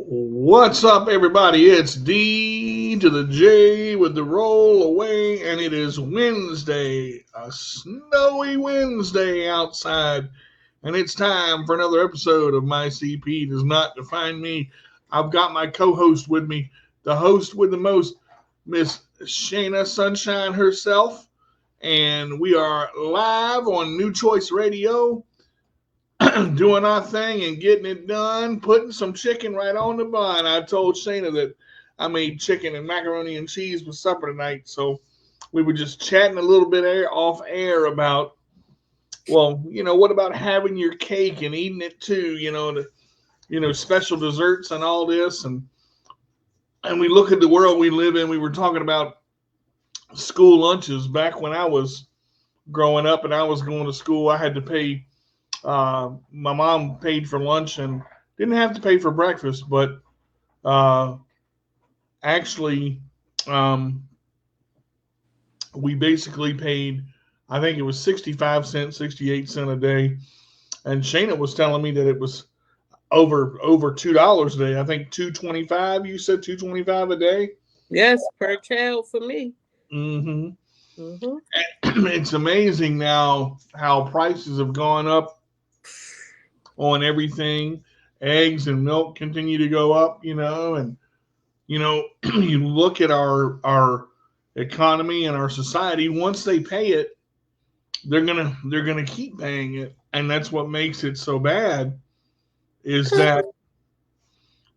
What's up, everybody? It's D to the J with the roll away, and it is Wednesday, a snowy Wednesday outside, and it's time for another episode of My CP Does Not Define Me. I've got my co host with me, the host with the most, Miss Shana Sunshine herself, and we are live on New Choice Radio doing our thing and getting it done, putting some chicken right on the bun. I told Shayna that I made chicken and macaroni and cheese for supper tonight, so we were just chatting a little bit off air about, well, what about having your cake and eating it too? Special desserts and all this, and we look at the world we live in. We were talking about school lunches back when I was growing up and I was going to school. I had to pay my mom paid for lunch and didn't have to pay for breakfast, but uh, actually, um, we basically paid, I think it was 65 cents, 68 cents a day. And Shayna was telling me that it was over $2 a day. I think 225. You said 225 a day. Yes, per child for me. Mm-hmm. Mm-hmm. It's amazing now how prices have gone up on everything. Eggs and milk continue to go up, and you look at our economy and our society. Once they pay it, they're gonna keep paying it, and that's what makes it so bad. Is that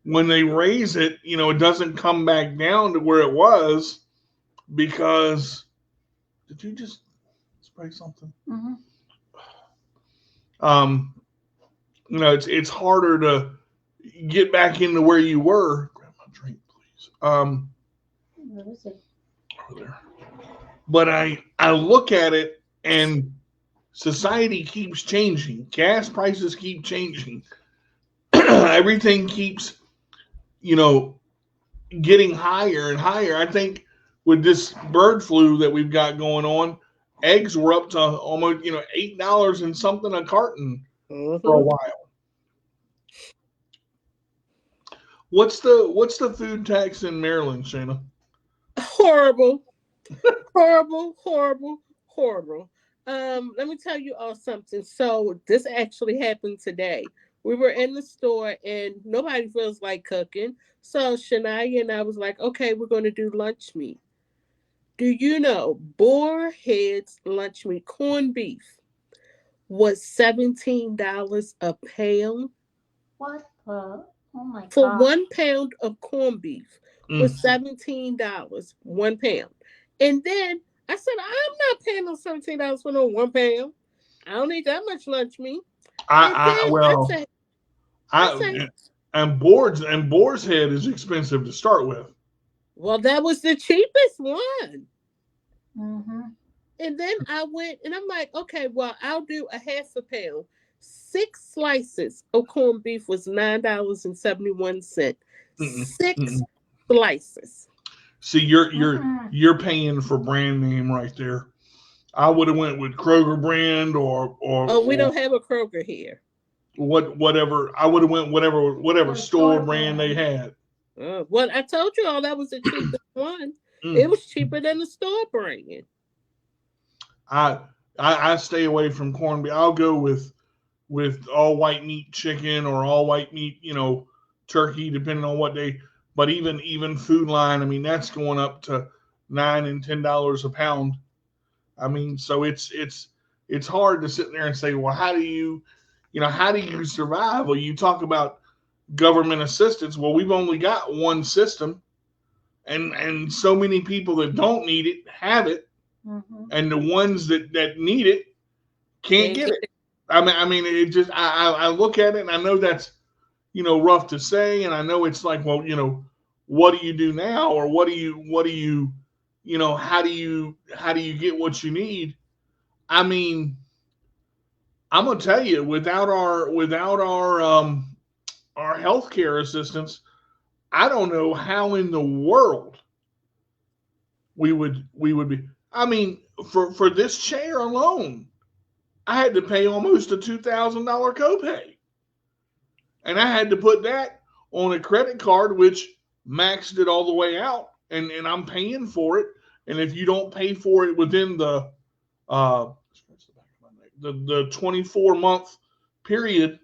when they raise it, it doesn't come back down to where it was because did you just spray something? Mm-hmm. Um, it's harder to get back into where you were. Grab my drink, please. What is it? Over there. But I look at it and society keeps changing. Gas prices keep changing. Everything keeps, you know, getting higher and higher. I think with this bird flu that we've got going on, eggs were up to almost, $8 and something a carton for a while. What's the food tax in Maryland, Shana? Horrible. Horrible, horrible, horrible. Let me tell you all something. So this actually happened today. We were in the store and nobody feels like cooking. So Shania and I was like, okay, we're going to do lunch meat. Do you know Boar Head's lunch meat, corned beef, was $17 a pound? What the? Oh my For god. 1 pound of corned beef was $17, 1 pound. And then I said, I'm not paying no $17 for no 1 pound. I don't need that much lunch meat. And I then well, I I said, and boar's head is expensive to start with. well, that was the cheapest one. Mm-hmm. And then I went and I'm like, okay, well, I'll do a half a pound. 6 slices of corned beef was $9.71. Mm-mm, Six mm-mm. slices. See, you're you're Mm-mm. you're paying for brand name right there. I would have went with Kroger brand Oh, we or don't have a Kroger here. whatever. I would have went whatever The store store brand they brand. had. Well, I told you all that was the cheapest one. It Mm. was cheaper than the store brand. I, I stay away from corned beef. I'll go with all white meat chicken or all white meat, turkey, depending on what day. But even Food Line, I mean, that's going up to $9 and $10 a pound. I mean, so it's hard to sit there and say, well, how do you survive? Well, you talk about government assistance. Well, we've only got one system, and so many people that don't need it have it, Mm-hmm. and the ones that need it can't Can't get get it. it. I mean, it just I look at it and I know that's rough to say, and I know it's like, well, what do you do now, or what do you how do you get what you need? I mean, I'm gonna tell you, without our healthcare assistance, I don't know how in the world we would be. I mean, for this chair alone, I had to pay almost a $2,000 copay, and I had to put that on a credit card, which maxed it all the way out, and I'm paying for it. And if you don't pay for it within uh, the 24-month period,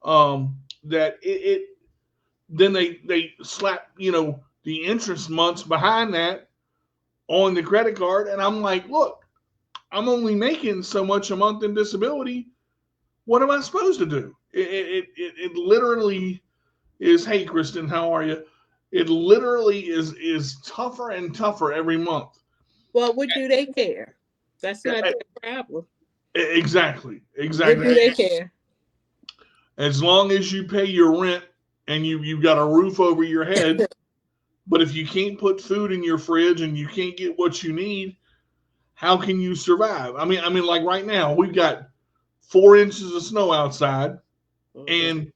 that it then they slap the interest months behind that on the credit card, and I'm like, look, I'm only making so much a month in disability. What am I supposed to do? It literally is. Hey, Kristen, how are you? It literally is tougher and tougher every month. Well, what do they care? That's not their problem. Exactly, What do exactly. they care? As long as you pay your rent and you've got a roof over your head, but if you can't put food in your fridge and you can't get what you need, how can you survive? I mean, like right now we've got 4 inches of snow outside, Mhm.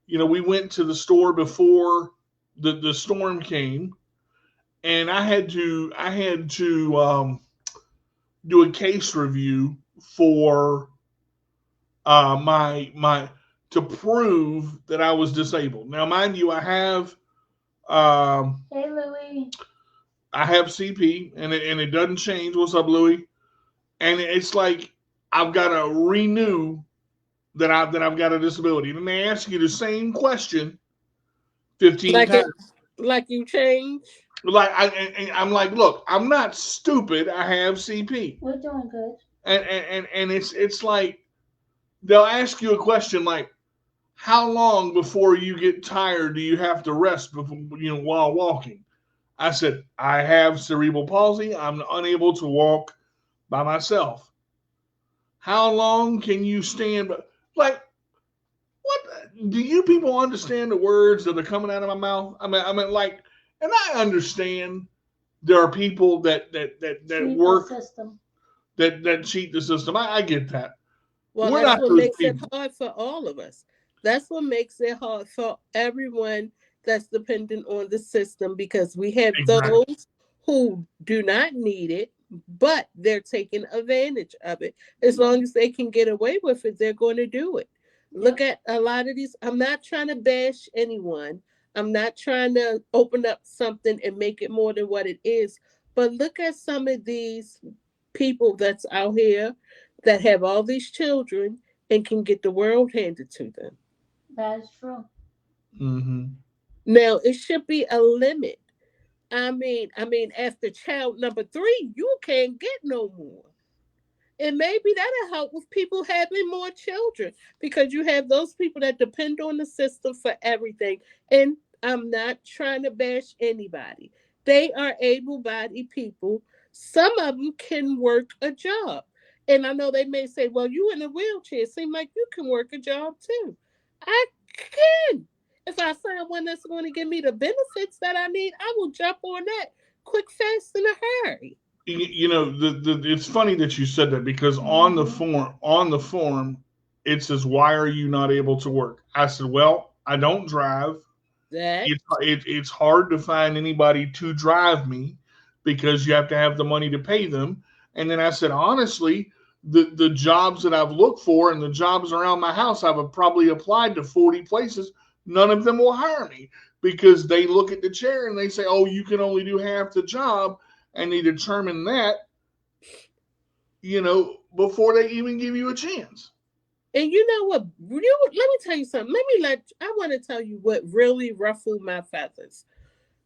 and we went to the store before the storm came, and I had to do a case review for my to prove that I was disabled. Now, mind you, um, Hey, Louie. I have CP, and it doesn't change. What's up, Louie? And it's like I've got to renew that I've got a disability. And they ask you the same question 15 Like times. it, like you change. Like I'm like, look, I'm not stupid. I have CP, We're doing good. and it's like they'll ask you a question like, how long before you get tired do you have to rest before, while walking? I said, I have cerebral palsy. I'm unable to walk by myself. How long can you stand? Like, what do you people understand the words that are coming out of my mouth? I mean, like, and I understand there are people that Cheat work the system. that cheat the system. I get that. Well, We're that's not what those makes it people. hard for all of us. That's what makes it hard for everyone that's dependent on the system because we have Exactly. those who do not need it, but they're taking advantage of it. As long as they can get away with it, they're going to do it. Look Yep. at a lot of these. I'm not trying to bash anyone. I'm not trying to open up something and make it more than what it is. But look at some of these people that's out here that have all these children and can get the world handed to them. That is true. Mm-hmm. Now it should be a limit. I mean, after child number three, you can't get no more. And maybe that'll help with people having more children because you have those people that depend on the system for everything. And I'm not trying to bash anybody. They are able bodied people. Some of them can work a job. And I know they may say, well, you in a wheelchair. It seems like you can work a job too. I can. If I find one that's going to give me the benefits that I need, I will jump on that quick, fast, in a hurry. It's funny that you said that because Mm-hmm. on the form it says, why are you not able to work? I said, well, I don't drive. That It's hard to find anybody to drive me because you have to have the money to pay them. And then I said, honestly, the jobs that I've looked for and the jobs around my house, I've probably applied to 40 places. None of them will hire me because they look at the chair and they say, oh, you can only do half the job. And they determine that, before they even give you a chance. And you know what? Let me tell you something. I want to tell you what really ruffled my feathers.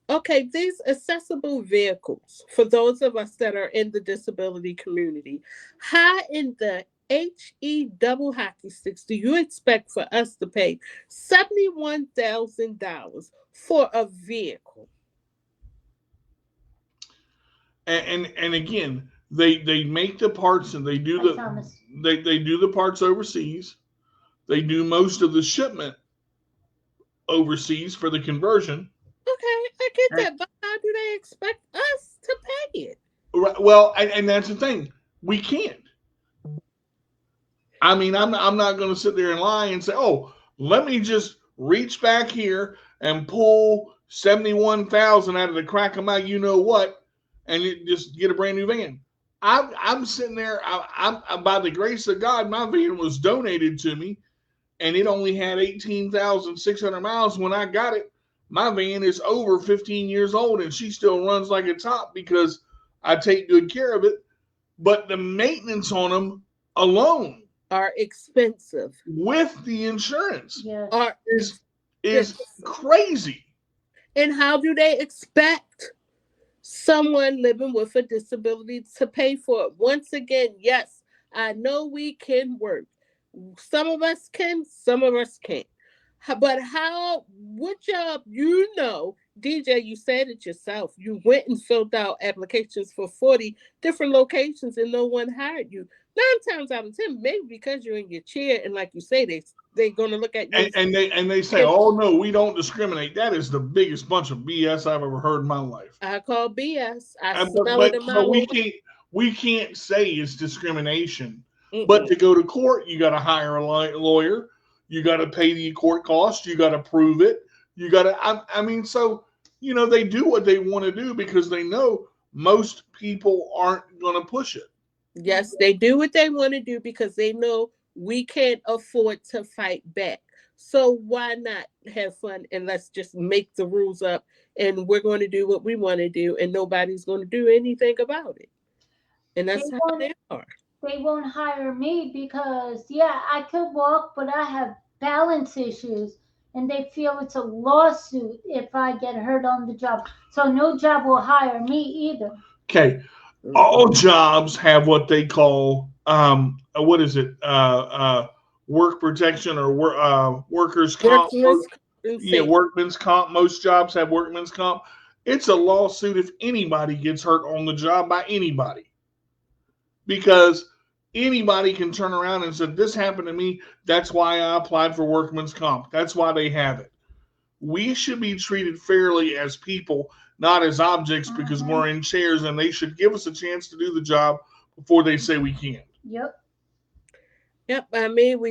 Okay, these accessible vehicles, for those of us that are in the disability community, how in the HE double hockey sticks do you expect for us to pay $71,000 for a vehicle? And again, they make the parts and Hi, Thomas. they do the parts overseas. They do most of the shipment overseas for the conversion. Okay, I get And, that, but how do they expect us to pay it? well, and that's the thing. We can't. I mean, I'm not going to sit there and lie and say, oh, let me just reach back here and pull 71,000 out of the crack of my you know what, and just get a brand new van. I'm sitting there. I'm by the grace of God, my van was donated to me, and it only had 18,600 miles when I got it. My van is over 15 years old and she still runs like a top because I take good care of it. But the maintenance on them alone Are expensive. with the insurance Yes. Are is expensive. crazy. And how do they expect someone living with a disability to pay for it? Once again, yes, I know we can work. Some of us can, some of us can't. But how, what job, DJ, you said it yourself. You went and filled out applications for 40 different locations and no one hired you. 9 times out of 10, maybe because you're in your chair and like you say, they're going to look at you And they say, oh no, we don't discriminate. That is the biggest bunch of BS I've ever heard in my life. I call BS. I But smell it a mile away. we can't say it's discrimination. But Mm-mm. to go to court, you got to hire a lawyer. You got to pay the court costs. You got to prove it. You got to. I mean, so they do what they want to do because they know most people aren't going to push it. Yes, they do what they want to do because they know we can't afford to fight back. So why not have fun and let's just make the rules up and we're going to do what we want to do and nobody's going to do anything about it. And They that's how won't. they are. They won't hire me because yeah, I could walk, but I have balance issues, and they feel it's a lawsuit if I get hurt on the job. So no job will hire me either. Okay, all jobs have what they call what is it? Work protection or workers comp. Workman's Yeah, compensation. workman's comp. Most jobs have workman's comp. It's a lawsuit if anybody gets hurt on the job by anybody. Because anybody can turn around and say, this happened to me. That's why I applied for workman's comp. That's why they have it. We should be treated fairly as people, not as objects because Mhm. we're in chairs and they should give us a chance to do the job before they say we can't. Yep. Yep, I mean,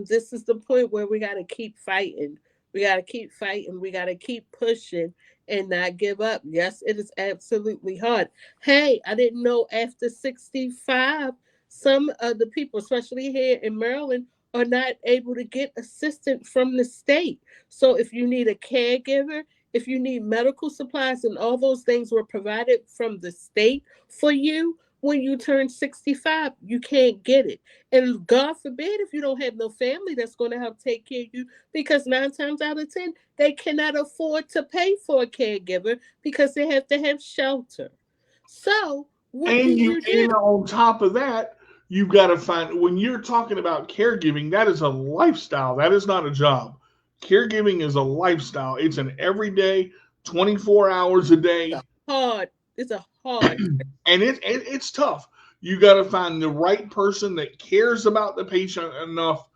this is the point where we got to keep fighting. We got to keep fighting. We got to keep pushing and not give up. Yes, it is absolutely hard. Hey, I didn't know after 65, some of the people, especially here in Maryland, are not able to get assistance from the state. So if you need a caregiver, if you need medical supplies, and all those things were provided from the state for you when you turn 65, you can't get it. And God forbid if you don't have no family that's going to help take care of you, because 9 times out of 10, they cannot afford to pay for a caregiver because they have to have shelter. So, what do And you do? on top of that, you've got to find when you're talking about caregiving, that is a lifestyle. That is not a job. Caregiving is a lifestyle. It's an everyday, 24 hours a It's day, a hard, it's a hard. and it's tough. You got to find the right person that cares about the patient enough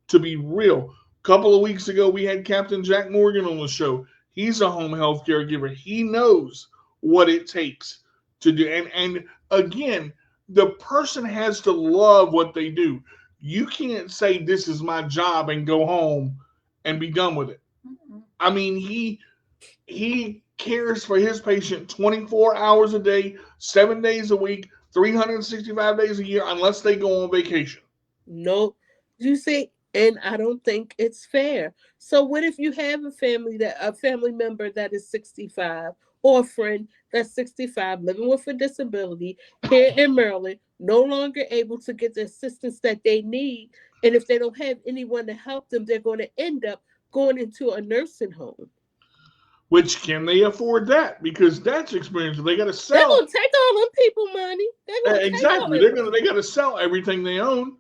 to be real. A couple of weeks ago, we had Captain Jack Morgan on the show. He's a home health caregiver. He knows what it takes to do. And again, the person has to love what they do. You can't say this is my job and go home and be done with it. Mhm. I mean, he cares for his patient 24 hours a day, 7 days a week, 365 days a year, unless they go on vacation. No, you see, and I don't think it's fair. So what if you have a family member that is 65 or a friend that's 65 living with a disability here in Maryland, no longer able to get the assistance that they need, and if they don't have anyone to help them, they're going to end up going into a nursing home. Which can they afford that? Because that's expensive. They got to They're sell. gonna take all them people money. They're gonna take all Exactly. their money. They got to sell everything they own.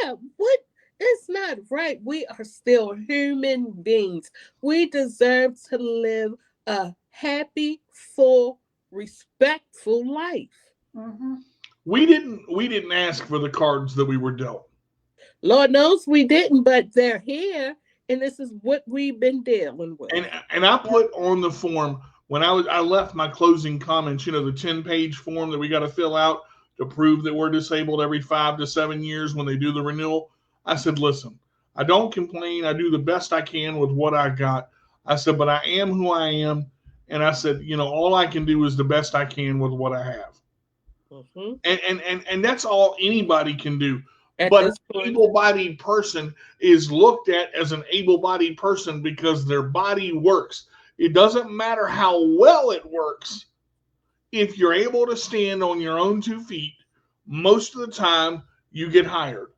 Yeah, what? It's not right. We are still human beings. We deserve to live a happy, full, respectful life. Mhm. We didn't ask for the cards that we were dealt. Lord knows we didn't, but they're here, and this is what we've been dealing with. And I put on the form when I left my closing comments, the 10-page form that we got to fill out to prove that we're disabled every 5 to 7 years when they do the renewal. I said, listen, I don't complain. I do the best I can with what I got. I said, but I am who I am. And I said, all I can do is the best I can with what I have. Mhm. And that's all anybody can do. At But an this point, able-bodied person is looked at as an able-bodied person because their body works. It doesn't matter how well it works. If you're able to stand on your own 2 feet, most of the time you get hired.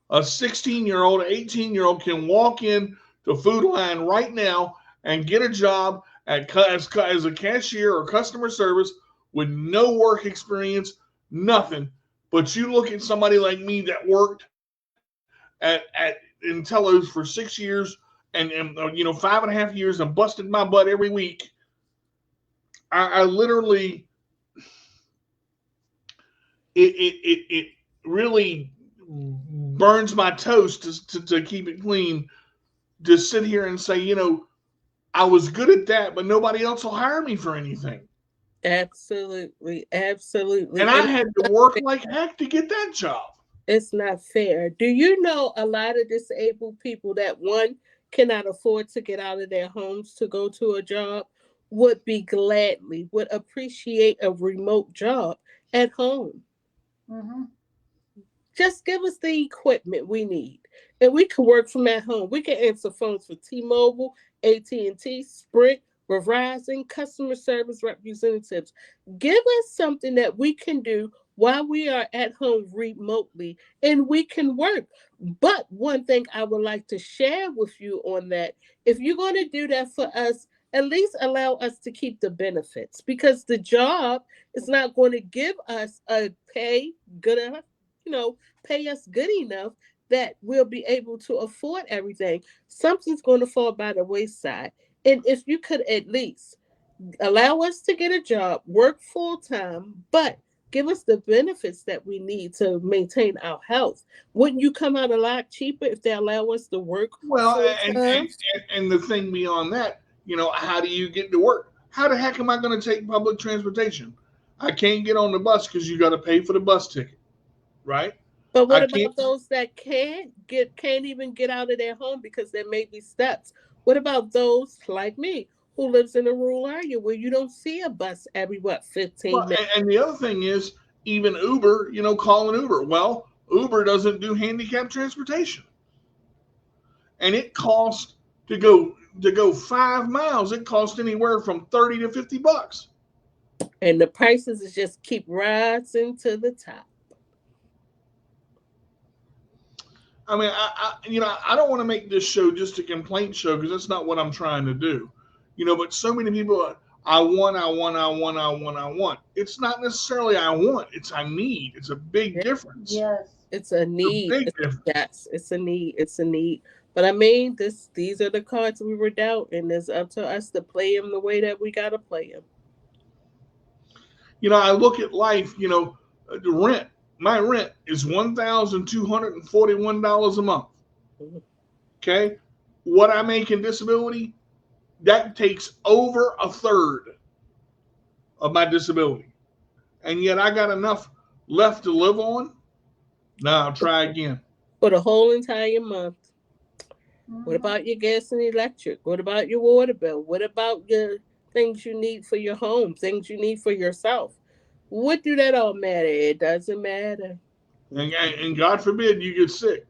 A 16-year-old, 18-year-old can walk in to Food Line right now and get a job as a cashier or customer service with no work experience, nothing. But you look at somebody like me that worked at Intellos for 6 years and 5.5 years and busted my butt every week. I literally it really burns my toast to keep it clean to sit here and say, I was good at that, but nobody else will hire me for anything. absolutely, And absolutely. I And had to work like heck to get that job. it's not fair. Do you know a lot of disabled people that one cannot afford to get out of their homes to go to a job would appreciate a remote job at home? Mm-hmm. Just give us the equipment we need, and we can work from at home. We can answer phones for T-Mobile, AT&T, Sprint, Verizon, customer service representatives. Give us something that we can do while we are at home remotely, and we can work. But one thing I would like to share with you on that, if you're going to do that for us, at least allow us to keep the benefits, because the job is not going to give us a pay good enough, you know, pay us good enough that we'll be able to afford everything. Something's going to fall by the wayside. And if you could at least allow us to get a job, work full time, but give us the benefits that we need to maintain our health, wouldn't you come out a lot cheaper if they allow us to work Well, full and time? the thing beyond that, how do you get to work? How the heck am I going to take public transportation? I can't get on the bus because you got to pay for the bus ticket, right? But what I can't. about those that can't even get out of their home because there may be steps? What about those like me who lives in a rural area where you don't see a bus every what Well, 15 minutes? and the other thing is even Uber. Calling Uber. Well, Uber doesn't do handicap transportation, and it costs to go 5 miles. It costs anywhere from $30 to $50. And the prices is just keep rising to the top. I mean, I don't want to make this show just a complaint show because that's not what I'm trying to do. But so many people are, I want, I want, I want, I want, I want. It's not necessarily I want, it's I need. It's a big Yeah, difference. Yes. it's a It's a need. big difference. Yes, it's a need. It's a need. But I mean, these are the cards we were dealt, and it's up to us to play them the way that we gotta play them. I look at life, the rent. My rent is $1,241 a month. Okay. What I make in disability, that takes over a third of my disability. And yet I got enough left to live on. Now I'll try again. For the whole entire month. What Mm-hmm. about your gas and electric? What about your water bill? What about your things you need for your home? Things you need for yourself? What do that all matter? It doesn't matter. And God forbid you get sick.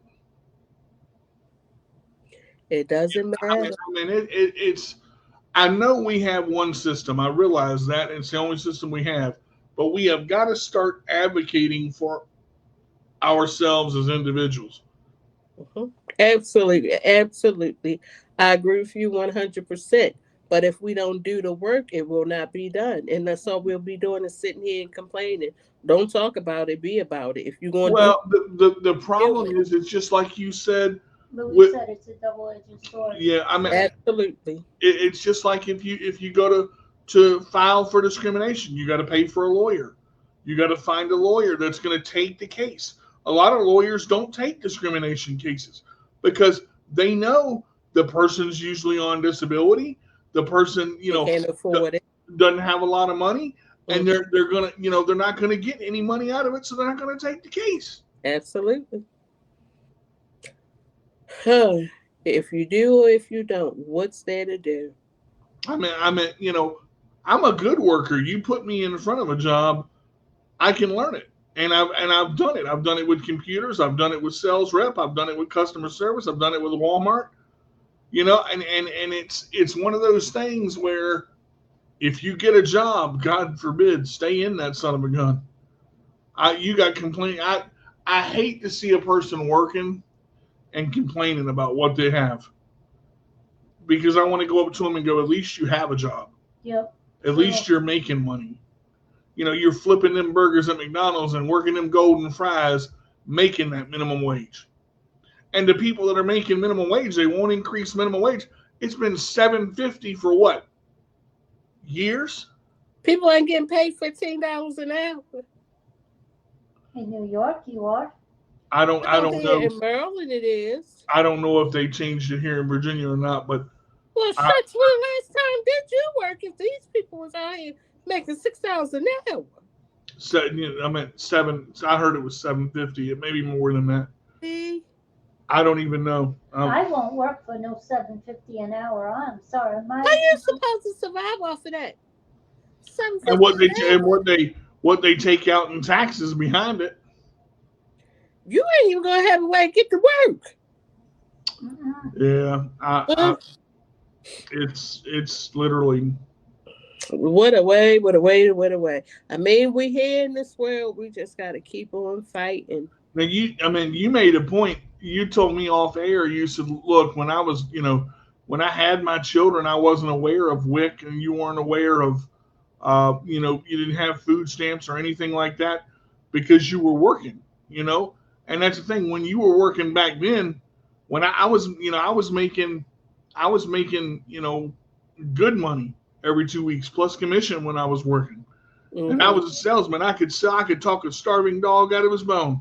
It doesn't I mean, matter. it's. I know we have one system. I realize that it's the only system we have, but we have got to start advocating for ourselves as individuals. Mhm. Absolutely, absolutely. I agree with you 100%. But if we don't do the work, it will not be done. And that's all we'll be doing is sitting here and complaining. Don't talk about it, be about it. If you're going to Well, the do problem it, is it's just like you said. Louis With said it's a double-edged sword. Yeah, I mean, absolutely. it's just like if you go to file for discrimination, you got to pay for a lawyer. You got to find a lawyer that's going to take the case. A lot of lawyers don't take discrimination cases because they know the person's usually on disability. The person, They can't afford it. doesn't have a lot of money, and Mhm. they're gonna, they're not gonna get any money out of it, so they're not gonna take the case. Absolutely. Huh. If you do or if you don't, what's there to do? I'm a good worker. You put me in front of a job, I can learn it. And I've done it. I've done it with computers. I've done it with sales rep. I've done it with customer service. I've done it with Walmart. And it's one of those things where if you get a job, God forbid, stay in that son of a gun. You got complain. I hate to see a person working and complaining about what they have, because I want to go up to them and go, at least you have a job. Yep. At least you're making money. You're flipping them burgers at McDonald's and working them golden fries, making that minimum wage. And the people that are making minimum wage, they won't increase minimum wage. It's been $7.50 for what? Years? People ain't getting paid $15 an hour. In New York, you are. I don't know. In Maryland, it is. I don't know if they changed it here in Virginia or not, but well, shucks, when last time did you work if these people was out here making $6 an hour? I meant seven. I heard it was $7.50. It may be more than that. See? I don't even know. I won't work for no $7.50 an hour. I'm sorry. How you supposed to survive off of that? And what they take out in taxes behind it. You ain't even gonna have a way to get to work. Yeah, it's literally. What a way. I mean, we here in this world, we just got to keep on fighting. Now you made a point. You told me off air. You said, look, when I was, when I had my children, I wasn't aware of WIC, and you weren't aware of, you didn't have food stamps or anything like that because you were working, And that's the thing. When you were working back then, when I was making, good money every 2 weeks plus commission when I was working. Mm-hmm. And I was a salesman. I could talk a starving dog out of his bone.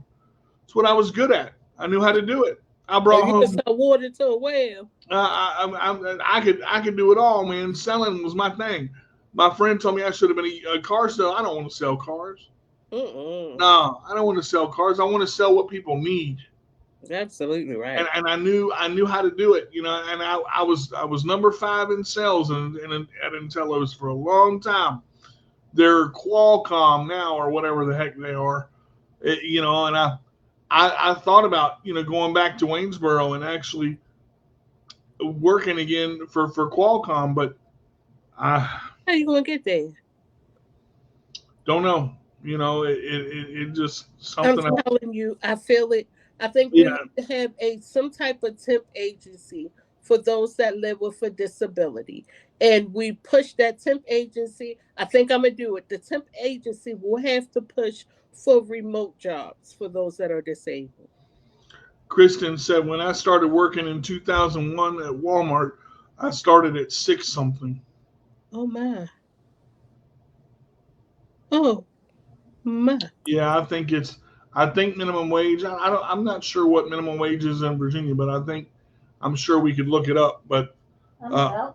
That's what I was good at. I knew how to do it. I brought home water to a well. I could do it all, man. Selling was my thing. My friend told me I should have been a car seller. I don't want to sell cars. No, I don't want to sell cars. I want to sell what people need. Absolutely right. And I knew how to do it, And I was number 5 in sales at Intellos for a long time. They're Qualcomm now or whatever the heck they are, And I thought about going back to Waynesboro and actually working again for Qualcomm, but how you gonna get there? Don't know. It just something. I'm telling you, I feel it. I think we need to have some type of temp agency for those that live with a disability. And we push that temp agency. I think I'm going to do it. The temp agency will have to push for remote jobs for those that are disabled. Kristen said, when I started working in 2001 at Walmart, I started at 6 something. Oh, my. Oh, my. Yeah, I think minimum wage. I'm not sure what minimum wage is in Virginia, but I'm sure we could look it up. But I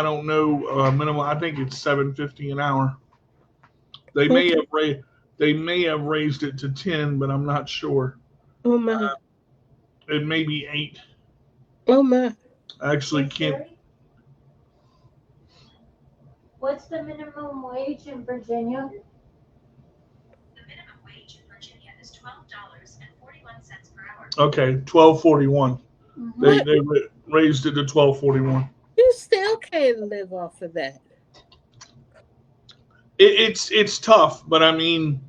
don't know minimum. I think it's $7.50 an hour. They may have raised it to 10, but I'm not sure. Oh my! It may be 8. Oh my! Actually, can't. What's the minimum wage in Virginia? Is $12.41 per hour. Okay, $12.41. Mm-hmm. They raised it to $12.41. You still can't live off of that. It's tough, but I mean,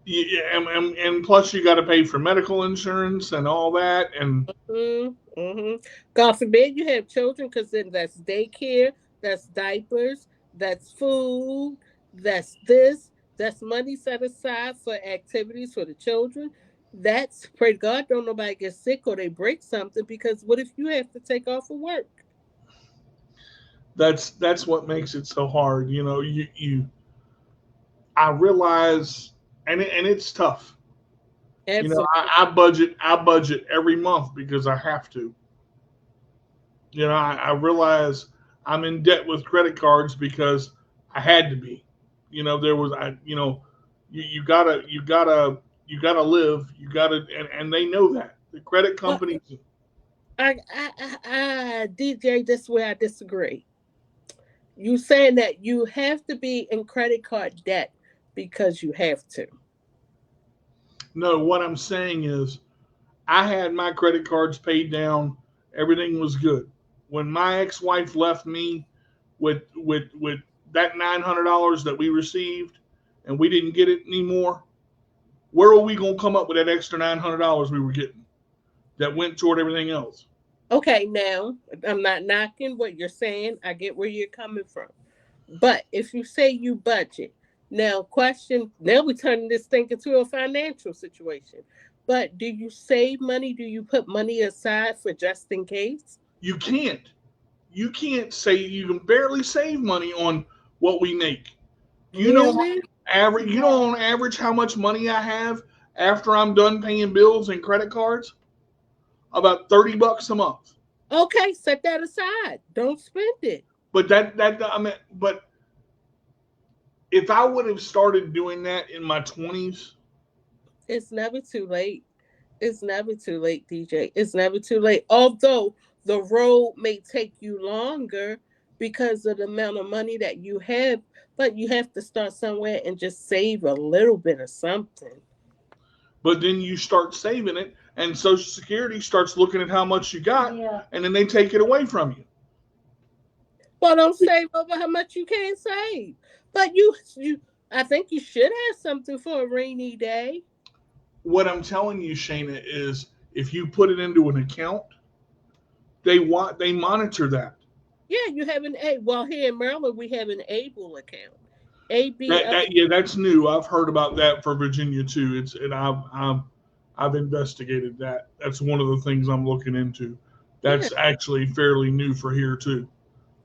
and plus you got to pay for medical insurance and all that, and God forbid you have children, because then that's daycare, that's diapers, that's food, that's this. That's money set aside for activities for the children. That's, pray God, don't nobody get sick or they break something, because what if you have to take off of work? That's what makes it so hard. I realize, and it's tough. Absolutely. I budget every month because I have to. I realize I'm in debt with credit cards because I had to be. There was, you gotta live. You gotta, and they know that. The credit companies. DJ, this is where I disagree. You saying that you have to be in credit card debt because you have to. No, what I'm saying is I had my credit cards paid down. Everything was good. When my ex-wife left me with that $900 that we received, and we didn't get it anymore, where are we gonna come up with that extra $900 we were getting that went toward everything else? Okay, now I'm not knocking what you're saying. I get where you're coming from. But if you say you budget, now question, now we're turning this thing into a financial situation. But do you save money? Do you put money aside for just in case? You can't. You can't say you can barely save money on what we make. You know, Really? average. You Yeah. know, on average, how much money I have after I'm done paying bills and credit cards? About $30 a month. Okay, set that aside. Don't spend it. But I mean, but if I would have started doing that in my 20s, It's never too late. It's never too late, DJ. It's never too late. Although the road may take you longer because of the amount of money that you have, but you have to start somewhere and just save a little bit of something. but then you start saving it, and Social Security starts looking at how much you got, Yeah. and then they take it away from you. Well, don't save over how much you can't save. But I think you should have something for a rainy day. What I'm telling you, Shayna, is if you put it into an account, they monitor that. Yeah, you have an A. Well, here in Maryland, we have an Able account. AB. That yeah, that's new. I've heard about that for Virginia too. It's and I've investigated that. That's one of the things I'm looking into. Yeah, That's actually fairly new for here too.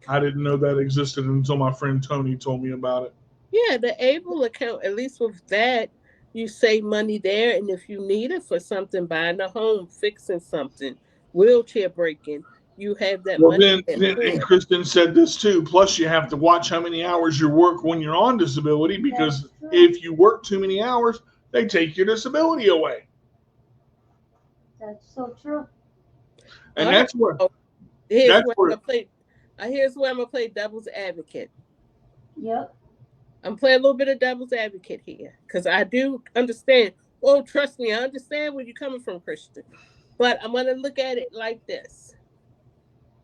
I didn't know that existed until my friend Tony told me about it. yeah, the Able account. At least with that, you save money there, and if you need it for something, buying a home, fixing something, wheelchair breaking, you have that Well, money there then and for it. Kristen said this too. Plus, you have to watch how many hours you work when you're on disability That's because true. if you work too many hours, they take your disability away. That's so true. And All right. So here's that's where I'm where gonna play. Here's where I'm gonna play devil's advocate. Yep. I'm playing a little bit of devil's advocate here because I do understand. Oh, trust me, I understand where you're coming from, Christian. But I'm gonna look at it like this: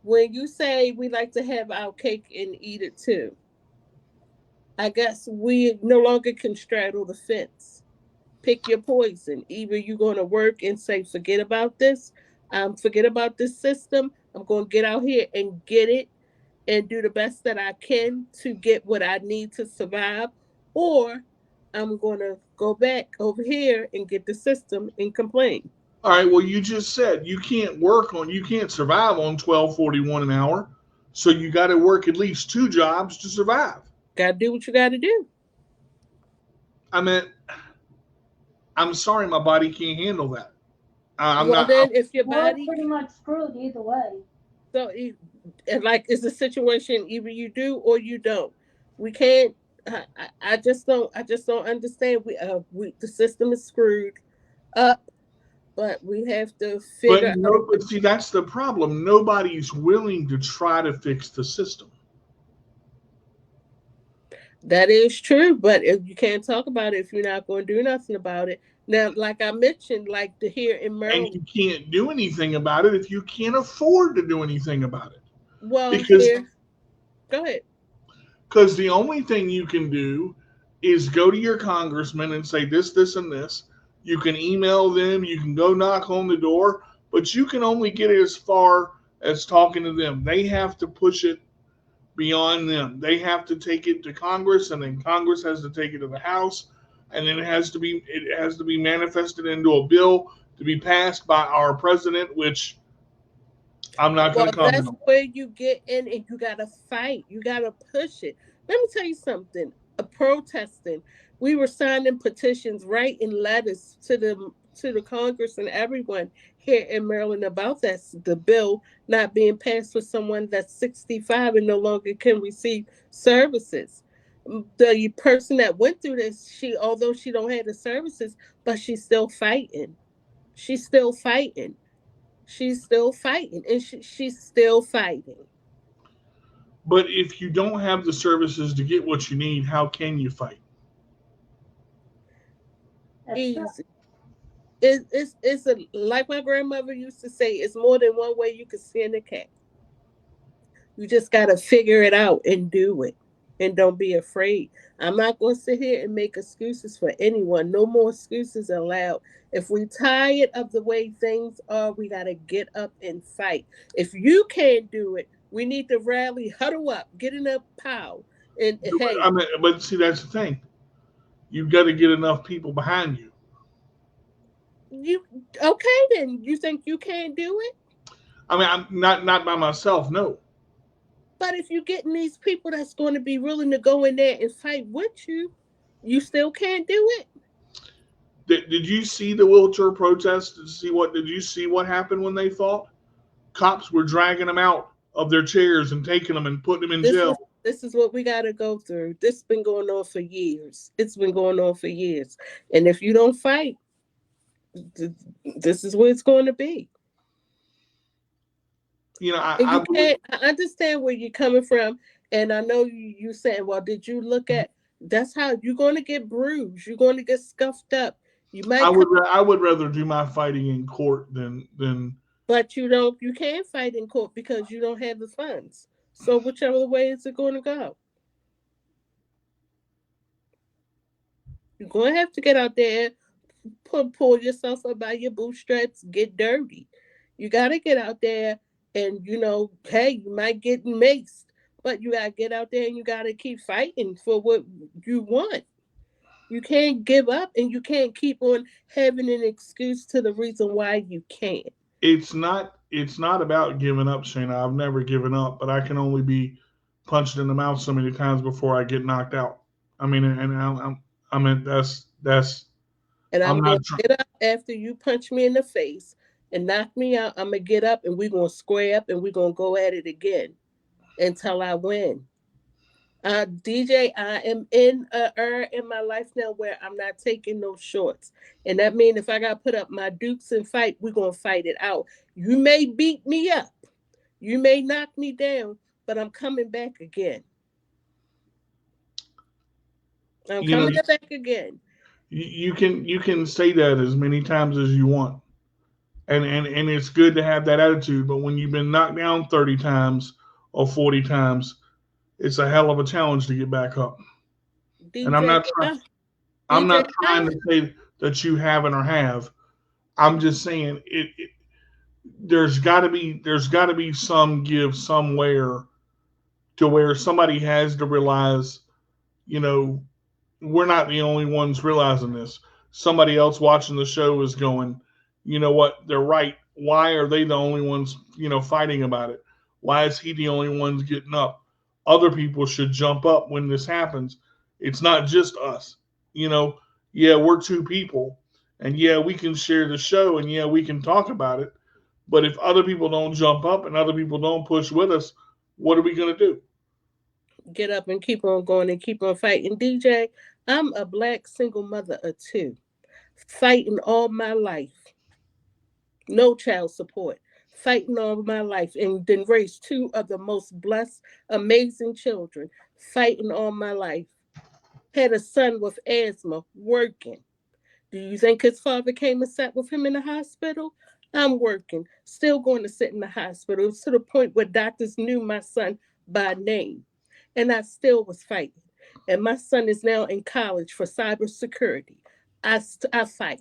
when you say we like to have our cake and eat it too, I guess we no longer can straddle the fence. Pick your poison. Either you're going to work and say, forget about this, forget about this system. I'm going to get out here and get it and do the best that I can to get what I need to survive, or I'm going to go back over here and get the system and complain. all right, well, you just said you can't survive on 12.41 an hour, so you got to work at least two jobs to survive. Got to do what you got to do. I mean, I'm sorry, my body can't handle that. I'm Well, not. then, if your We're body, pretty much screwed either way. so and like it's a situation either you do or you don't. We can't. I just don't. I just don't understand. We the system is screwed up, but we have to But figure no, out. but see, that's the problem. Nobody's willing to try to fix the system, That is true, but if you can't talk about it if you're not going to do nothing about it. Now, like I mentioned, like the here in and Maryland. you can't do anything about it if you can't afford to do anything about it. Well, Because here, go ahead. the only thing you can do is go to your congressman and say this, this, and this. You can email them. You can go knock on the door, but you can only get it as far as talking to them. They have to push it beyond them. They have to take it to Congress, and then Congress has to take it to the House, and then it has to be manifested into a bill to be passed by our president, which I'm not going Well, to comment that's on. where you get in and you gotta fight. You gotta push it. Let me tell you something. A protesting. We were signing petitions, writing letters to the Congress and everyone here in Maryland about that the bill not being passed for someone that's 65 and no longer can receive services. The person that went through this, she although she don't have the services, but she's still fighting. She's still fighting. She's still fighting, and she's still fighting. But if you don't have the services to get what you need, how can you fight? That's true. Easy. it's a, like my grandmother used to say, it's more than one way you can skin a cat. You just got to figure it out and do it. And don't be afraid. I'm not going to sit here and make excuses for anyone. No more excuses allowed. If we tired of the way things are, we got to get up and fight. If you can't do it, we need to rally, huddle up, get in a pile. And hey, I mean, but see, that's the thing. You've got to get enough people behind you. you okay then? You think you can't do it? I mean, I'm not by myself. No. But if you getting these people that's going to be willing to go in there and fight with you, you still can't do it. Did you see the wheelchair protest? Did you see what happened when they fought? Cops were dragging them out of their chairs and taking them and putting them in This jail. is this is what we got to go through. This has been going on for years. It's been going on for years. And if you don't fight, this is where it's going to be. You know, And I you believe can't. I understand where you're coming from, and I know you saying, "Well, did you look at?" That's how you're going to get bruised. You're going to get scuffed up. You might come, I would rather do my fighting in court than but you don't. You can't fight in court because you don't have the funds. So whichever way is it going to go? You're going to have to get out there, pull yourself up by your bootstraps, get dirty. You got to get out there, and hey, you might get maced, but you got to get out there and you got to keep fighting for what you want. You can't give up, and you can't keep on having an excuse to the reason why you can't. it's not about giving up, Shana. I've never given up, but I can only be punched in the mouth so many times before I get knocked out. I mean, and I mean that's And I'm I'm not going to get up after you punch me in the face and knock me out. I'm going to get up, and we're going to square up, and we're going to go at it again until I win. DJ, I am in a era in my life now where I'm not taking no shorts. And that means if I got to put up my dukes and fight, we're going to fight it out. You may beat me up. You may knock me down, but I'm coming back again. I'm you know coming back again. you can say that as many times as you want, and it's good to have that attitude. But when you've been knocked down 30 times or 40 times, it's a hell of a challenge to get back up. And DJ, I'm DJ, not trying to say that you haven't or have. I'm just saying there's got to be some give somewhere to where somebody has to realize, you know, we're not the only ones realizing this. Somebody else watching the show is going, you know what, they're right. Why are they the only ones, fighting about it? Why is he the only ones getting up? Other people should jump up when this happens. It's not just us. You know, yeah, we're two people, and yeah, we can share the show, and yeah, we can talk about it. But if other people don't jump up and other people don't push with us, what are we going to do? get up and keep on going and keep on fighting. DJ, I'm a black single mother of two, fighting all my life. No child support. Fighting all my life and then raised two of the most blessed, amazing children. Fighting all my life. Had a son with asthma working. Do you think his father came and sat with him in the hospital? I'm working, still going to sit in the hospital. It was to the point where doctors knew my son by name, and I still was fighting. And my son is now in college for cybersecurity. I fight.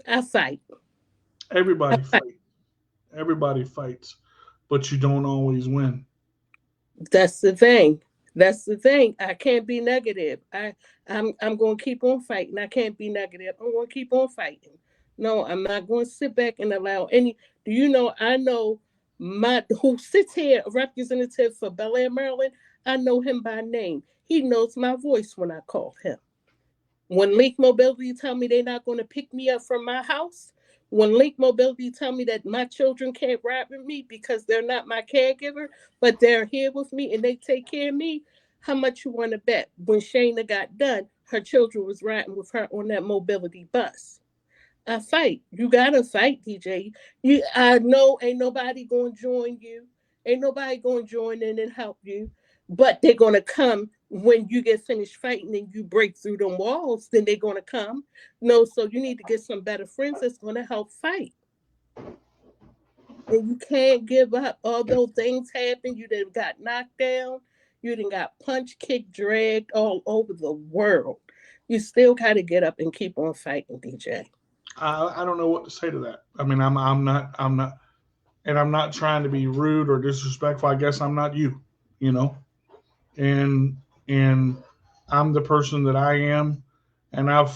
I fight. I Everybody fight. fights. Everybody fights, but you don't always win. That's the thing. That's the thing. I can't be negative. I'm going to keep on fighting. I can't be negative. I'm going to keep on fighting. No, I'm not going to sit back and allow any. Do you know? I know my who sits here, a representative for Bel Air, Maryland. I know him by name. He knows my voice when I call him. When Link Mobility tell me they're not going to pick me up from my house, when Link Mobility tell me that my children can't ride with me because they're not my caregiver, but they're here with me and they take care of me, how much you want to bet? When Shana got done, her children was riding with her on that mobility bus. I fight. You gotta fight, DJ. I know ain't nobody gonna join you. Ain't nobody gonna join in and help you, but they're gonna come when you get finished fighting and you break through them walls, then they're going to come. No, so you need to get some better friends that's going to help fight. And you can't give up. Although things happen, you done got knocked down, you done got punched, kicked, dragged all over the world. You still got to get up and keep on fighting, DJ. I don't know what to say to that. I mean, I'm not, and I'm not trying to be rude or disrespectful. I guess I'm not you, you know, and and I'm the person that I am, and I've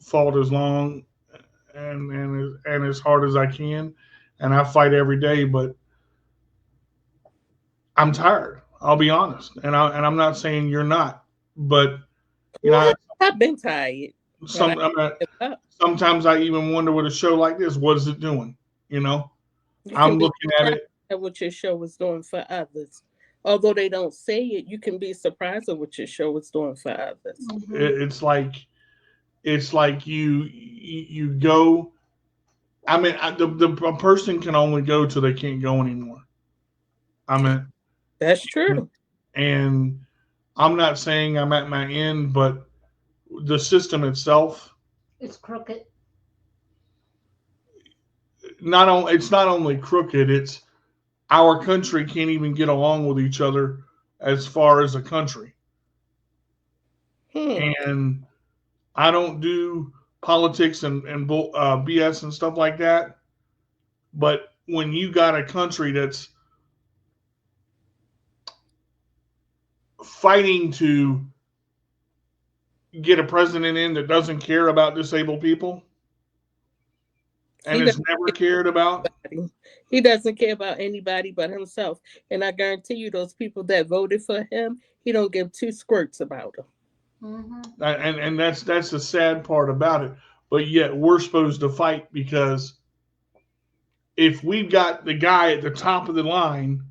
fought as long and as hard as I can, and I fight every day. But I'm tired. I'll be honest, and I'm not saying you're not, but you know, What? I've been tired, but I some I'm not, give up. sometimes I even wonder with a show like this, what is it doing? You know, You can I'm be looking at surprised it. at what your show is doing for others. Although they don't say it, you can be surprised at what your show is doing for others. It's like you go. I mean, the a person can only go till they can't go anymore. I mean, That's true. and I'm not saying I'm at my end, but the system itself, It's crooked. it's not only crooked. It's our country can't even get along with each other as far as a country. Hmm. And I don't do politics and BS and stuff like that. But when you got a country that's fighting to get a president in that doesn't care about disabled people and He has doesn't never care cared about, about anybody. He doesn't care about anybody but himself. And I guarantee you, those people that voted for him, he don't give two squirts about them. Hmm. and that's the sad part about it. But yet we're supposed to fight because if we've got the guy at the top of the line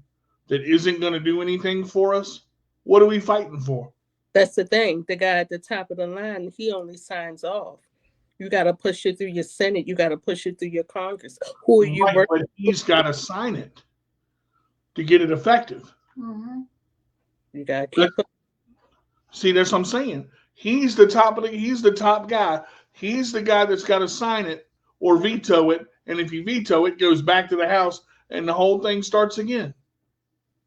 that isn't going to do anything for us, what are we fighting for? That's the thing. The guy at the top of the line, he only signs off. You got to push it through your Senate. You got to push it through your Congress. Who are you Right, working? but he's got to sign it to get it effective. Hmm. You got to That, keep. see, that's what I'm saying. He's the top guy. He's the guy that's got to sign it or veto it. And if you veto it, it goes back to the House and the whole thing starts again.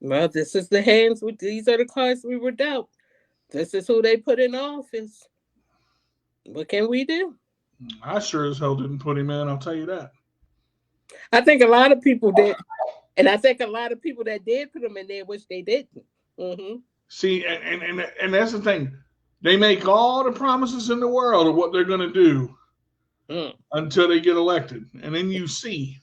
Well, this is the hands. These are the cards we were dealt. This is who they put in office. What can we do? I sure as hell didn't put him in, I'll tell you that. I think a lot of people did, and I think a lot of people that did put them in there wish they didn't. Hmm. See, and that's the thing. They make all the promises in the world of what they're going to do Mm. until they get elected. And then you see.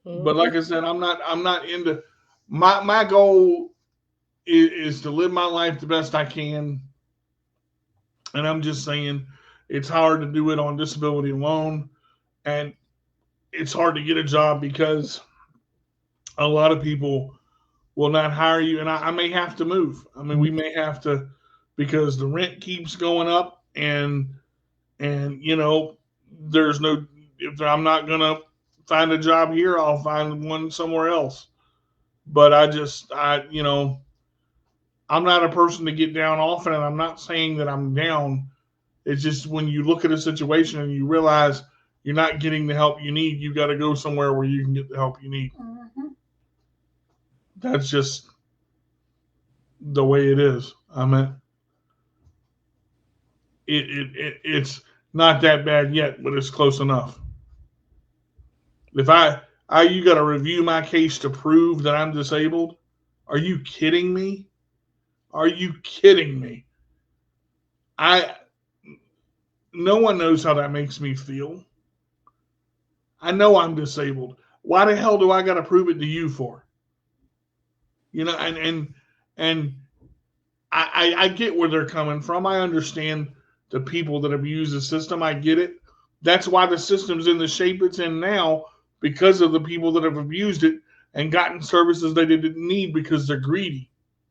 But Hmm. like I said, I'm not into my goal is to live my life the best I can. And I'm just saying it's hard to do it on disability alone. And it's hard to get a job because a lot of people will not hire you. And I may have to move. I mean, we may have to because the rent keeps going up and there's no if I'm not gonna find a job here, I'll find one somewhere else. But I'm not a person to get down often, and I'm not saying that I'm down. It's just when you look at a situation and you realize you're not getting the help you need, you got to go somewhere where you can get the help you need. Hmm. That's just the way it is. I mean, it's not that bad yet, but it's close enough. If you got to review my case to prove that I'm disabled. Are you kidding me? Are you kidding me? I No one knows how that makes me feel. I know I'm disabled. Why the hell do I got to prove it to you for? And I get where they're coming from. I understand the people that abuse the system. I get it. That's why the system's in the shape it's in now because of the people that have abused it and gotten services they didn't need because they're greedy.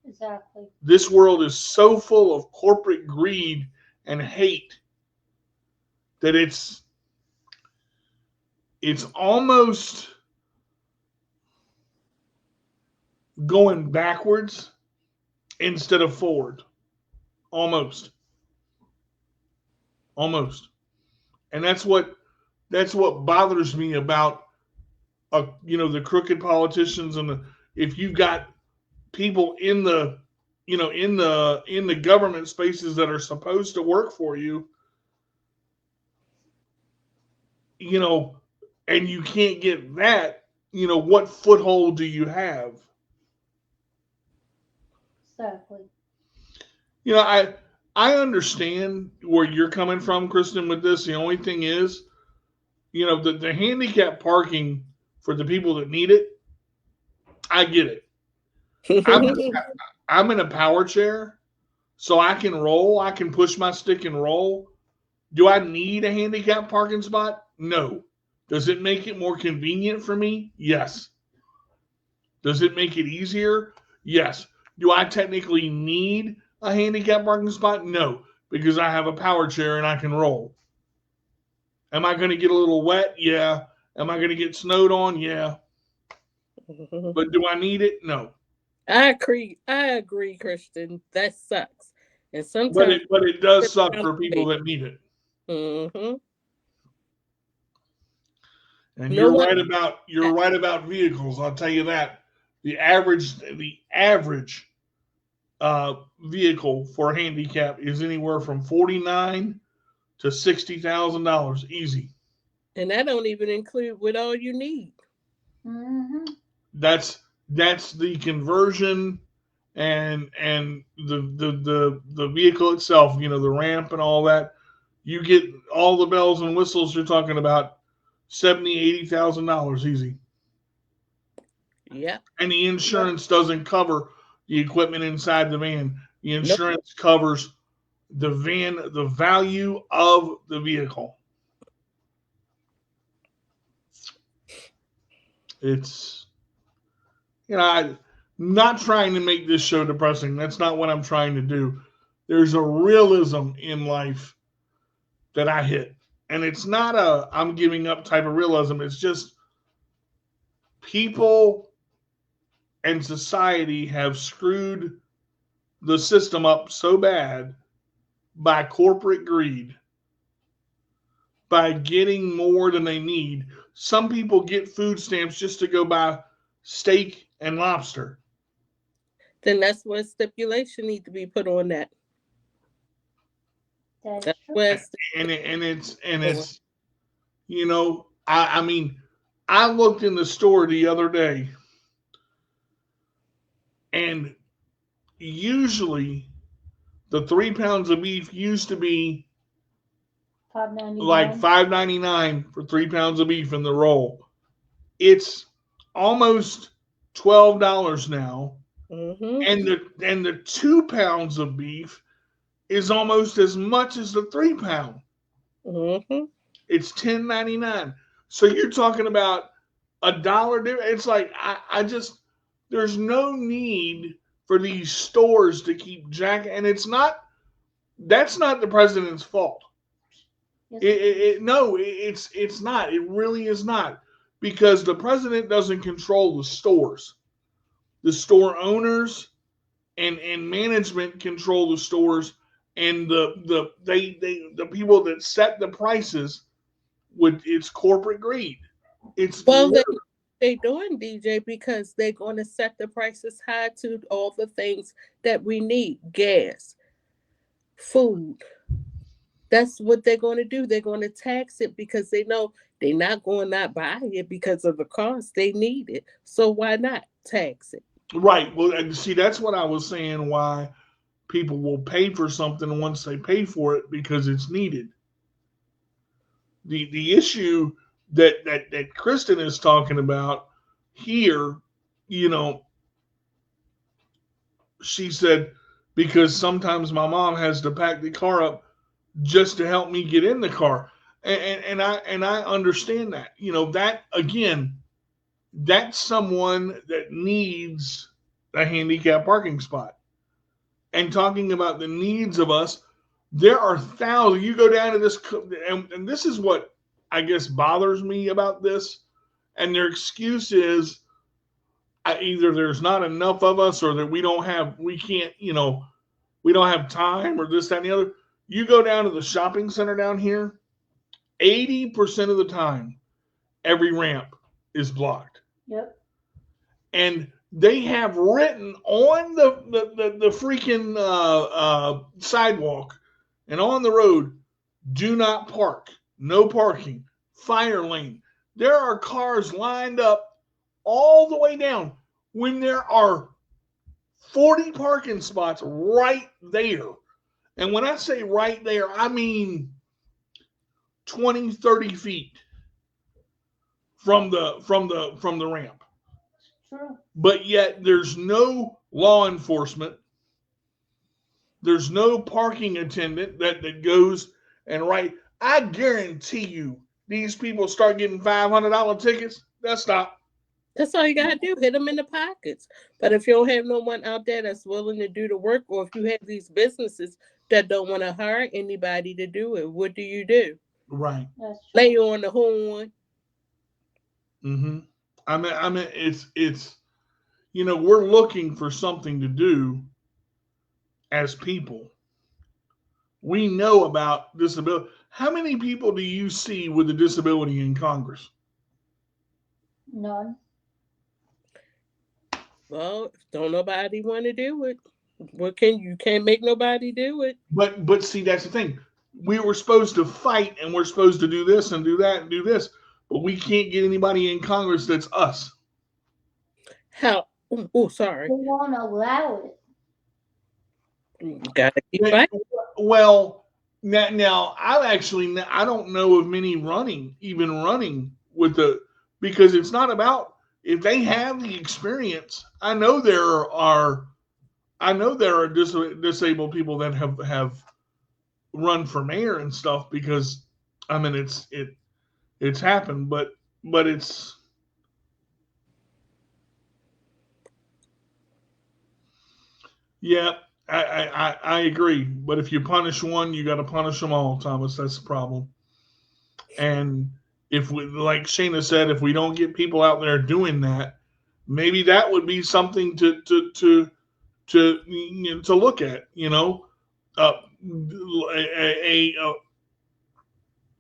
Exactly. This world is so full of corporate greed and hate that it's almost going backwards instead of forward. Almost. And that's what bothers me about the crooked politicians if you've got people in the in the government spaces that are supposed to work for you, and you can't get that, what foothold do you have? Exactly. I understand where you're coming from, Kristen, with this. The only thing is, the handicap parking for the people that need it, I get it. I'm in a power chair, so I can roll. I can push my stick and roll. Do I need a handicap parking spot? No. Does it make it more convenient for me? Yes. Does it make it easier? Yes. Do I technically need a handicap parking spot? No, because I have a power chair and I can roll. Am I going to get a little wet? Yeah. Am I going to get snowed on? Yeah. But do I need it? No. I agree, Christian. That sucks. And But sometimes it does suck for people that need it. Mm-hmm. And you're right about vehicles. I'll tell you that the average vehicle for a handicap is anywhere from $49,000 to $60,000 easy. And that don't even include what all you need. Mm-hmm. That's the conversion and the vehicle itself. The ramp and all that. You get all the bells and whistles. You're talking about $70,000-$80,000 easy. Yeah. And the insurance doesn't cover the equipment inside the van. The insurance covers the value of the vehicle. It's, I'm not trying to make this show depressing. That's not what I'm trying to do. There's a realism in life that I hit. And it's not a I'm giving up type of realism. It's just people and society have screwed the system up so bad by corporate greed, by getting more than they need. Some people get food stamps just to go buy steak and lobster. Then that's what stipulation need to be put on that. That's true. And it's I mean, I looked in the store the other day, and usually the 3 pounds of beef used to be $5.99. like $5.99 for 3 pounds of beef in the roll. It's almost $12 now, and the 2 pounds of beef is almost as much as the 3 pound. It's $10.99. So you're talking about $1 difference. It's like I just there's no need for these stores to keep jacking, and that's not the president's fault. Yes. It's not. It really is not, because the president doesn't control the stores. The store owners and management control the stores, and the people that set the prices with it's corporate greed. It's they doing, DJ, because they're going to set the prices high to all the things that we need: gas, food. That's what they're going to do. They're going to tax it because they know they're not going to not buy it because of the cost. They need it, so why not tax it? Right. Well, see, that's what I was saying. Why people will pay for something once they pay for it, because it's needed. The issue that Kristen is talking about here, she said, because sometimes my mom has to pack the car up just to help me get in the car, and I understand that. That again, that's someone that needs a handicap parking spot. And talking about the needs of us, there are thousands. You go down to this, and this is what I guess bothers me about this. And their excuse is, either there's not enough of us, or that we can't, we don't have time, or this, that, and the other. You go down to the shopping center down here, 80% of the time, every ramp is blocked. Yep. And they have written on the freaking sidewalk and on the road, do not park, no parking, fire lane. There are cars lined up all the way down when there are 40 parking spots right there. And when I say right there, I mean 20, 30 feet from the ramp. True. But yet there's no law enforcement. There's no parking attendant that goes and right. I guarantee you, these people start getting $500 tickets. They'll stop. That's all you gotta do. Hit them in the pockets. But if you don't have no one out there that's willing to do the work, or if you have these businesses that don't want to hire anybody to do it, what do you do? Right. That's true. Lay on the horn. Mm-hmm. I mean, it's we're looking for something to do as people. We know about disability. How many people do you see with a disability in Congress? None. Well, don't nobody want to do it. You can't make nobody do it. But see, that's the thing. We were supposed to fight, and we're supposed to do this and do that and do this, but we can't get anybody in Congress that's us. How? Oh, sorry. They won't allow it. You gotta keep fighting. Well, now I don't know of many running with because it's not about if they have the experience. I know there are disabled people that have run for mayor and stuff, because I mean it's happened, but it's yeah. I agree, but if you punish one, you got to punish them all, Thomas. That's the problem. And if we, like Shana said, if we don't get people out there doing that, maybe that would be something to look at.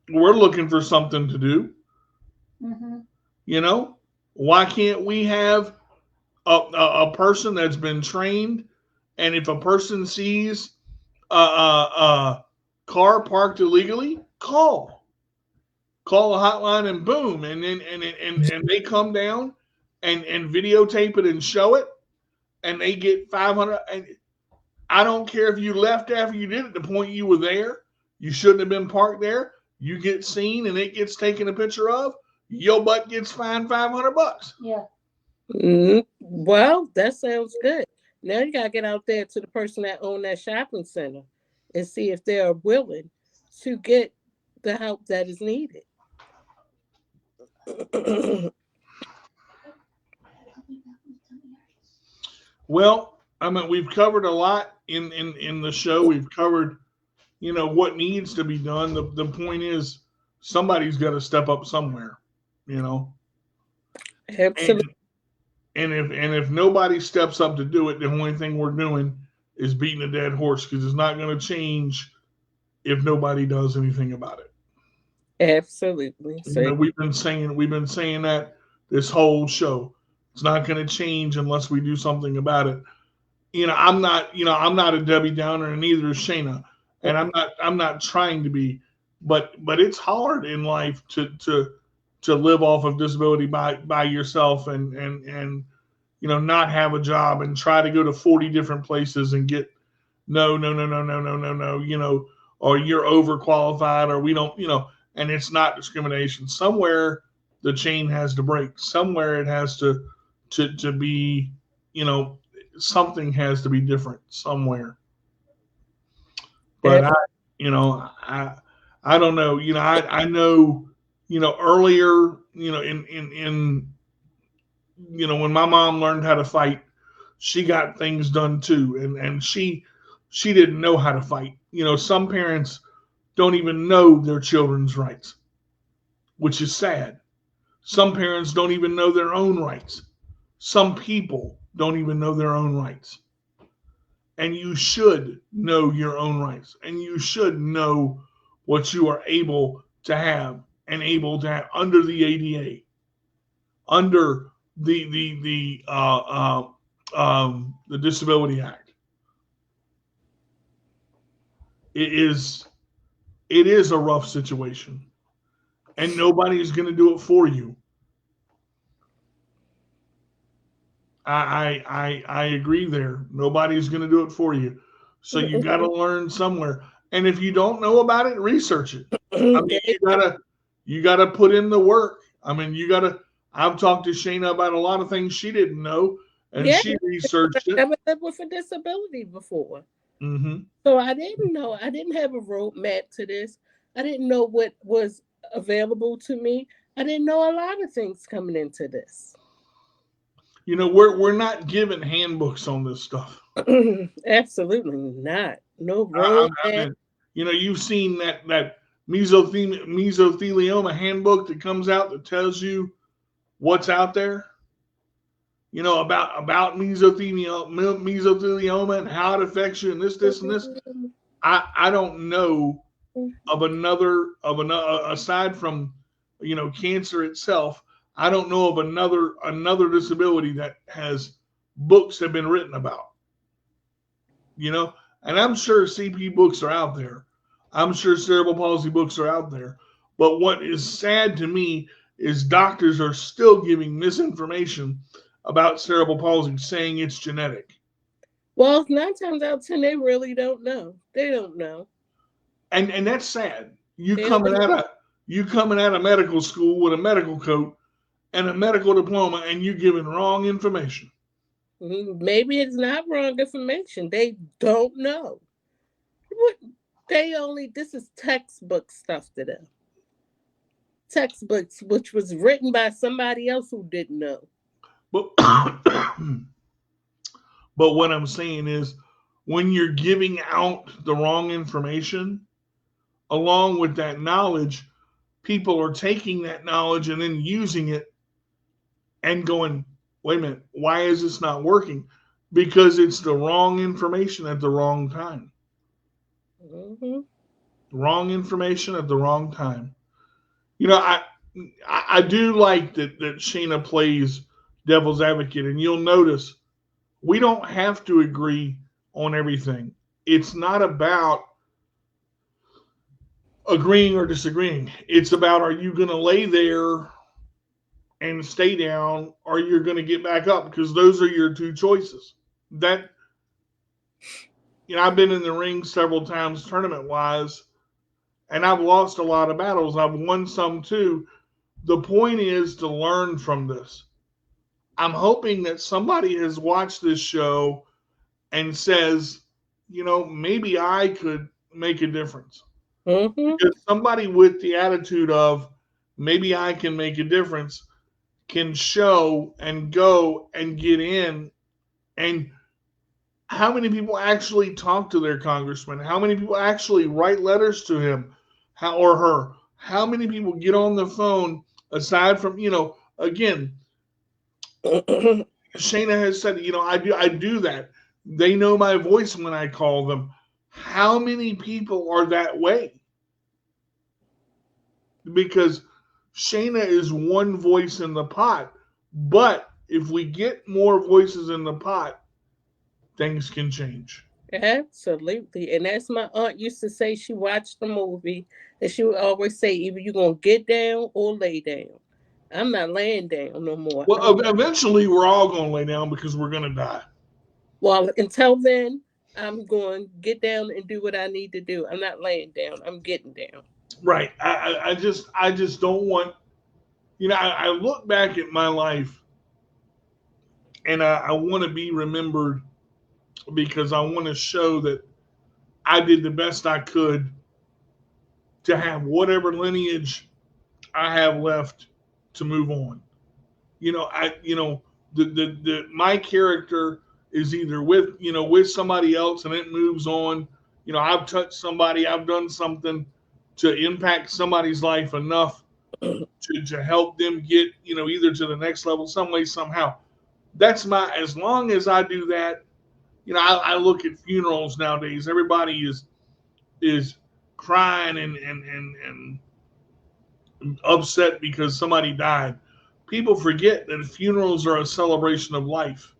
We're looking for something to do. Mm-hmm. Why can't we have a person that's been trained? And if a person sees a car parked illegally, call a hotline, and boom, and then and they come down and videotape it and show it, and they get 500. And I don't care if you left after you did it. The point you were there, you shouldn't have been parked there. You get seen and it gets taken a picture of. Your butt gets fined $500. Yeah. Mm-hmm. Well, that sounds good. Now you gotta get out there to the person that owns that shopping center and see if they are willing to get the help that is needed. Well, I mean, we've covered a lot in the show. We've covered, what needs to be done. The point is, somebody's got to step up somewhere. Absolutely. And if nobody steps up to do it, the only thing we're doing is beating a dead horse, because it's not going to change if nobody does anything about it. Absolutely. So, we've been saying that this whole show. It's not going to change unless we do something about it. I'm not a Debbie Downer, and neither is Shana, and I'm not trying to be, but it's hard in life to live off of disability by yourself, and not have a job and try to go to 40 different places and get no, or you're overqualified, or we don't, and it's not discrimination. Somewhere the chain has to break. Somewhere it has to be, something has to be different somewhere. But I don't know. I know, earlier, in when my mom learned how to fight, she got things done too, and she didn't know how to fight. Some parents don't even know their children's rights, which is sad. Some parents don't even know their own rights, Some people don't even know their own rights. And you should know your own rights. And you should know what you are able to have and able to have under the ADA, under the Disability Act. It is a rough situation, and nobody is going to do it for you. I agree there. Nobody's going to do it for you. So you got to learn somewhere. And if you don't know about it, research it. I mean, you gotta put in the work. I mean, you gotta. I've talked to Shana about a lot of things she didn't know, and Yeah, she researched it. I never lived with a disability before. Mm-hmm. So I didn't know. I didn't have a roadmap to this. I didn't know what was available to me. I didn't know a lot of things coming into this. You know, we're not given handbooks on this stuff. Absolutely not. No I roadmap. mean, you know, you've seen that mesothelioma handbook that comes out that tells you what's out there. You know about mesothelioma and how it affects you and this and this. I don't know of another aside from cancer itself. I don't know of another disability that has books have been written about. You know, and I'm sure CP books are out there. I'm sure cerebral palsy books are out there. But what is sad to me is doctors are still giving misinformation about cerebral palsy, saying it's genetic. Well, 9 times out of 10, they really don't know. They don't know. And that's sad. They don't know. You coming out of medical school with a medical coat and a medical diploma, and you giving wrong information. Maybe it's not wrong information. They don't know. This is textbook stuff to them. Textbooks, which was written by somebody else who didn't know. But but what I'm saying is, when you're giving out the wrong information, along with that knowledge, people are taking that knowledge and then using it and going, wait a minute, why is this not working? Because it's the wrong information at the wrong time. Mm-hmm. Wrong information at the wrong time. You know, I do like that Shana plays devil's advocate, and you'll notice we don't have to agree on everything. It's not about agreeing or disagreeing. It's about, are you going to lay there and stay down, or you're going to get back up? Because those are your two choices. That, I've been in the ring several times tournament wise, and I've lost a lot of battles. I've won some too. The point is to learn from this. I'm hoping that somebody has watched this show and says, maybe I could make a difference. Mm-hmm. Because somebody with the attitude of maybe I can make a difference can show and go and get in. And how many people actually talk to their congressman? How many people actually write letters to him or her? How many people get on the phone aside from, again, Shana has said, I do that. They know my voice when I call them. How many people are that way? Because Shana is one voice in the pot. But if we get more voices in the pot, things can change. Absolutely. And as my aunt used to say, she watched the movie and she would always say, either you're going to get down or lay down. I'm not laying down no more. Well, eventually we're all going to lay down because we're going to die. Well, until then, I'm going to get down and do what I need to do. I'm not laying down. I'm getting down. Right. I just don't want, I look back at my life and I want to be remembered because I want to show that I did the best I could to have whatever lineage I have left to move on. My character is either with somebody else and it moves on. I've touched somebody, I've done something to impact somebody's life enough to help them get, either to the next level, some way, somehow. That's my, as long as I do that, I look at funerals nowadays. Everybody is crying and upset because somebody died. People forget that funerals are a celebration of life.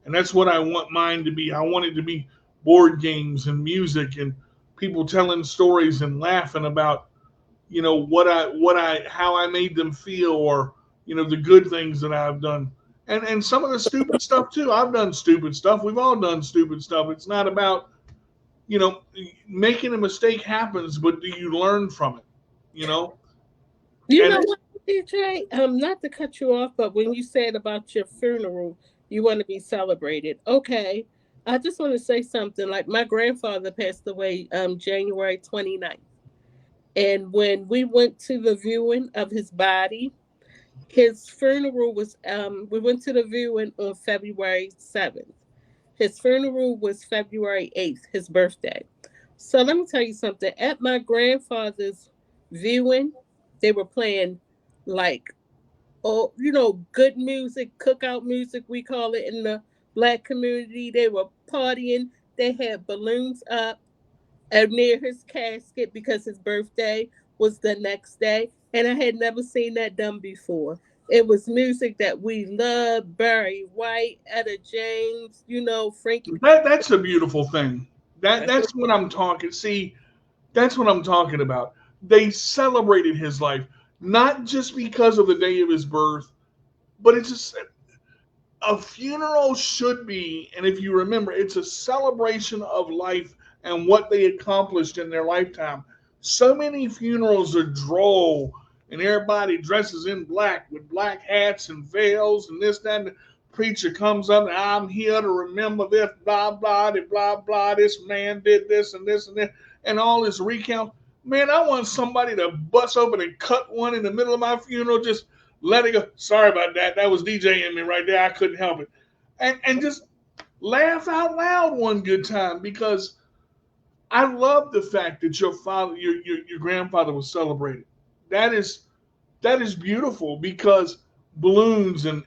And that's what I want mine to be. I want it to be board games and music and people telling stories and laughing about, what I how I made them feel, or the good things that I've done. And some of the stupid stuff too. I've done stupid stuff. We've all done stupid stuff. It's not about, you know, making a mistake happens, but do you learn from it? You know? You And know what, DJ? Not to cut you off, but when you said about your funeral, you want to be celebrated. Okay. I just want to say something. Like my grandfather passed away January 29th. And when we went to the viewing of his body, his funeral was we went to the viewing on February 7th. His funeral was February 8th, his birthday. So let me tell you something. At my grandfather's viewing, they were playing like, oh, good music, cookout music, we call it in the black community. They were partying. They had balloons up near his casket because his birthday was the next day. And I had never seen that done before. It was music that we loved: Barry White, Etta James, Frankie. that's a beautiful thing. That's That's what I'm talking. See, that's what I'm talking about. They celebrated his life, not just because of the day of his birth, but it's just a funeral should be, and if you remember, it's a celebration of life and what they accomplished in their lifetime. So many funerals are droll, and everybody dresses in black with black hats and veils and this, that, and the preacher comes up and I'm here to remember this, blah, blah, blah, blah, this man did this, and this, and all this recount. Man, I want somebody to bust open and cut one in the middle of my funeral, just let it go. Sorry about that. That was DJing me right there. I couldn't help it. And just laugh out loud one good time, because I love the fact that your father, your grandfather was celebrated. That is that is beautiful, because balloons and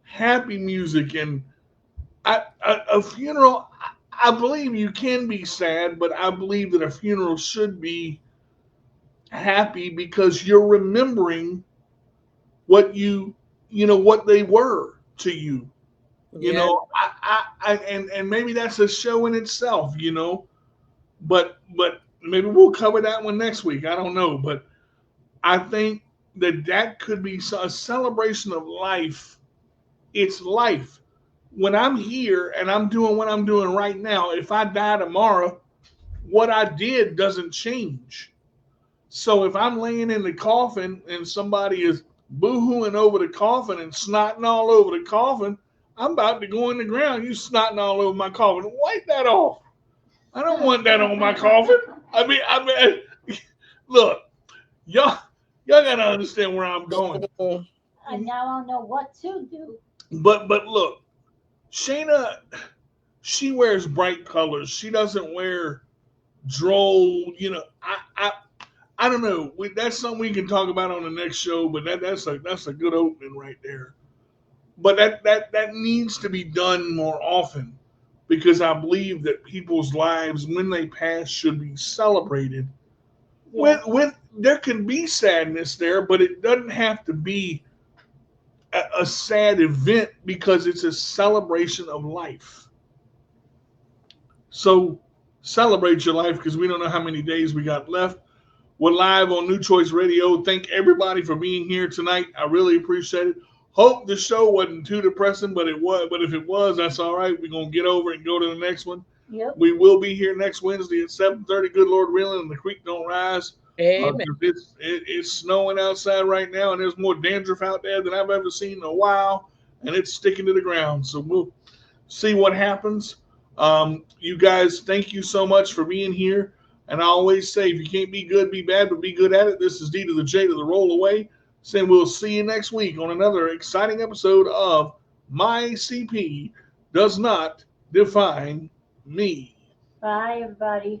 happy music and a funeral. I believe you can be sad, but I believe that a funeral should be happy because you're remembering what what they were to you. yeah. And maybe that's a show in itself. But maybe we'll cover that one next week. I don't know, but I think that could be a celebration of life. It's life. When I'm here and I'm doing what I'm doing right now, if I die tomorrow, what I did doesn't change. So if I'm laying in the coffin and somebody is boohooing over the coffin and snotting all over the coffin, I'm about to go in the ground. You snotting all over my coffin. Wipe that off. I don't want that on my coffin. I mean, look, y'all, y'all gotta understand where I'm going. Mm. And now I know what to do. But look, Shana, she wears bright colors. She doesn't wear droll. I don't know. That's something we can talk about on the next show. But that's a good opening right there. But that needs to be done more often, because I believe that people's lives when they pass should be celebrated. Yeah. With there can be sadness there, but it doesn't have to be a sad event, because it's a celebration of life. So celebrate your life, because we don't know how many days we got left. We're live on New Choice Radio. Thank everybody for being here tonight. I really appreciate it. Hope the show wasn't too depressing, but it was. But if it was, that's all right. We're gonna get over it and go to the next one. Yep. We will be here next Wednesday at 7:30. Good Lord willing, and the creek don't rise. Amen. It's snowing outside right now, and there's more dandruff out there than I've ever seen in a while, and it's sticking to the ground. So we'll see what happens. You guys, thank you so much for being here. And I always say, if you can't be good, be bad, but be good at it. This is D to the J to the roll away. Saying we'll see you next week on another exciting episode of My CP Does Not Define Me. Bye, everybody.